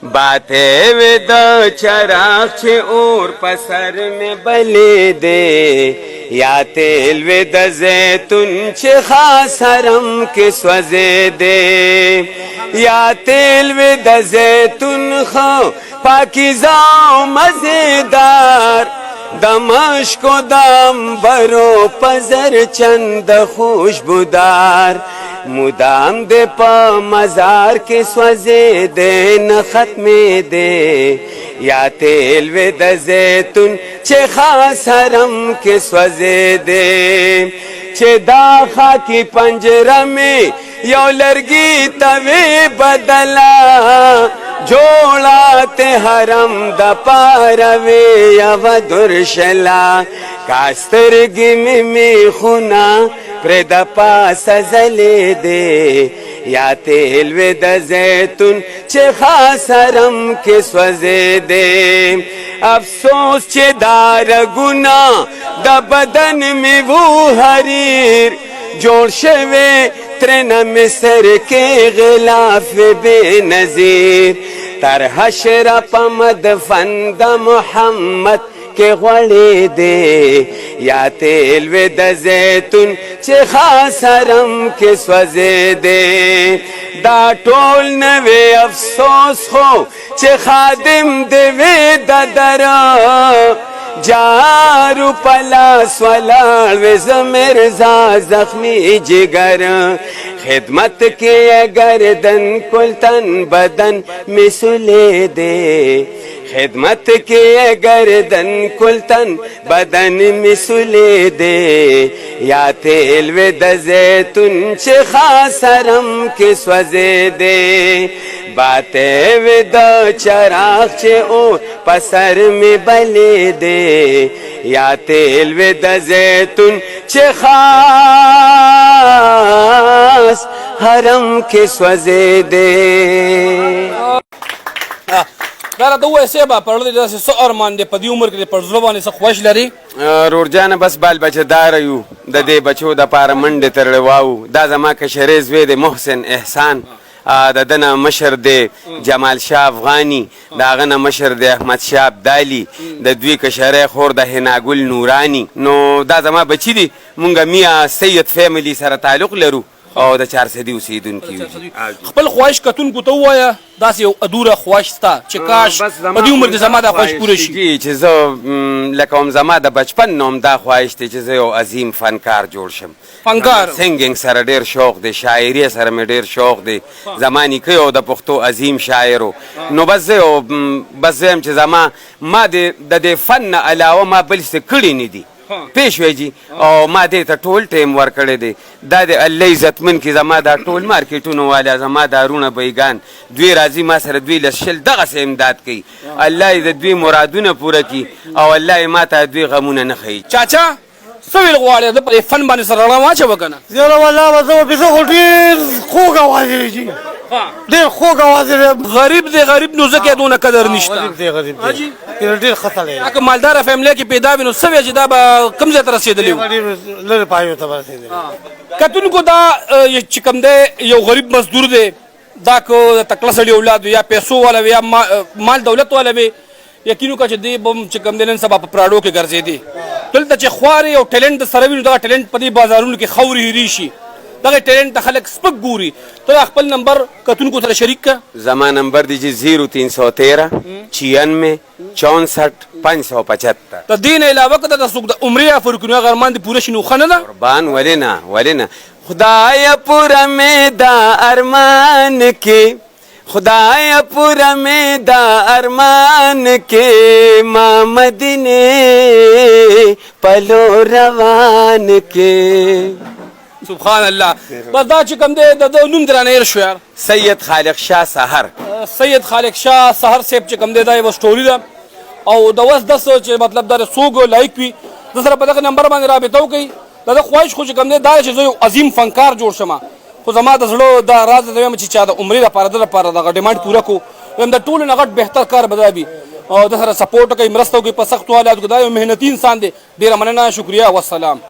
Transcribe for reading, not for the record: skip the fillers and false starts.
बातें वे दो चराग छे और पसर में बले दे या तेल वे द जैतून छे खास हरम के स्वजे दे या तेल वे द जैतून खो पाकिज़ा मजेदार दमश्क को दम बरो पजर चंद खुशबूदार मुदाम दे पा मजार के स्वजे दे न खत्मे दे या तेल वे द जैतून चे खास हरम के स्वजे दे चे दाखा की पंजरा में यो लरगी तवे बदला जोड़ाते हरम द पारवे यव दुर्शला कास्तरगी में खुना प्रेद पास जले दे या तेल वे द जैतून चे खास हरम के स्वजे दे अफसोस चे दार गुना द बदन में वो हरीर जोड़ शवे त्रेन मिसर के गिलाफ बेनजीर तर हशरा पमद फंद मोहम्मद के गड़े दे या तेल वे द जैतून चे खास हरम के स्वजे दे दा टोल नवे अफसोस हो चे खादिम देवे दरा जारू पला स्वलाल वे मिर्जा जख्मी जिगर खिदमत के गर्दन कुलतन बदन मिसले दे खिदमत के गर्दन कुलतन बदन मिसले दे या तेल वे द जैतून चे खास हरम के स्वजे दे बातें वे द चराग चे ओ पसर में बले दे या तेल वे द जैतून चे खास हरम के स्वजे दे दारा दो ऐसे बा पढ़ दे जैसे सो अरमान दे पदी उम्र के पढ़ जुबान से ख्वाहिश लरी रोजान बस बाल बच्चे दार यू द दे बच्चो द पार मंडे तरले वाऊ दा जमा के शरेज वे दे मोहसिन एहसान د دنا مشر دی جمال شاه افغانی دا غنه مشر دی احمد شاه ابدالي د دوی کشره خور د هناګل نورانی نو دا زما بچی دی مونږه میا سید فیملی سره تعلق لرو او د 400 اوسیدونکو خپل خواهش کتون کو ته وایا داس یو ادوره خواهش تا چې کاش په دې عمر کې زما د خواهش پوره شي چې زه لکه هم زما د بچپن نوم دا خواهش ته چې زه یو عظیم فنکار جوړ شم فنکار سنگینګ سره ډیر شوق دی شاعري سره مې ډیر شوق دی زمانی کې او د پښتو عظیم شاعرو نو بس زه چې زما ما د فن علاوه ما بل څه کړی نه دي پیشوی جی او ما دې ته ټول ټیم ورکړی دی دا د الله عزتمن کې زما دا ټول مارکیټونو والا زما دارونه بیګان دوی راځي ما سره دوی لشل دغسې امداد کوي الله یې د دوی مرادونه پوره کړي او الله یې ما ته دوی غمونه نه ښیي چاچا څه ویل غواړې د په فن باندې سره رڼا واچوه که نه یاره والله به زه به خو ډېر خوږ اواز دی جي ډېر خوږ اواز دی غریب دی غریب نو ځکه یې دونه قدر نشته غریب دی ډېر ښه سړی که مالداره فیملی کې پیدا وي نو څه وی چې دا به کوم ځای ته رسېدلی وو لرې پایو ته به رسېدلی کتونکو دا چې کوم دی یو غریب مزدور دی دا که تکړه سړي اولاد یا پیسو والا وي یا مال دولت والا وي یقینو که چې دی به چې کوم دی نن سبا په پراډو کې ګرځېدی دلته چې خوارې او ټیلنټ د سره وي نو دغه ټیلنټ په دې بازارونو کې خورې هېرې شي دغه ټیلنټ ته خلک سپک ګوري ته خپل نمبر کتونکو سره شریک که زما نمبر دی جی 0313 96 64 575 د دې نه علاوه که د څوک د عمرې یا فرقونو هغه ارمان دې پوره شي نو ښه نه ده قربان ولې نه خدای پوره مې دا ارمان کې خدای پورا میں دا ارمان کے ماں مدینے پلو روان کے سبحان الله بس دا چې کوم دی د نوم درانه هېر شو یار سید خالق شاه سحر سید خالق شاه سحر صاحب چې کوم دی دا یوه سټوري ده او د وس دس چې مطلب دا څوک لایک وي د سره په دغه نمبر باندې رابطه وکړئ دا د خواهش خو چې کوم دی دا چې زه یو عظیم فنکار جوړ شم خو زما د زړه دا راز دی چې چا د عمرې لپاره د لپاره دغه ډیمانډ پوره کړو وایم د ټولو نه غټ بهتر کار به دا وي او د سره سپورټ کوي مرسته کوي په سختو حالاتو کې دا یو محنتي انسان دی ډېره مننه شکریه والسلام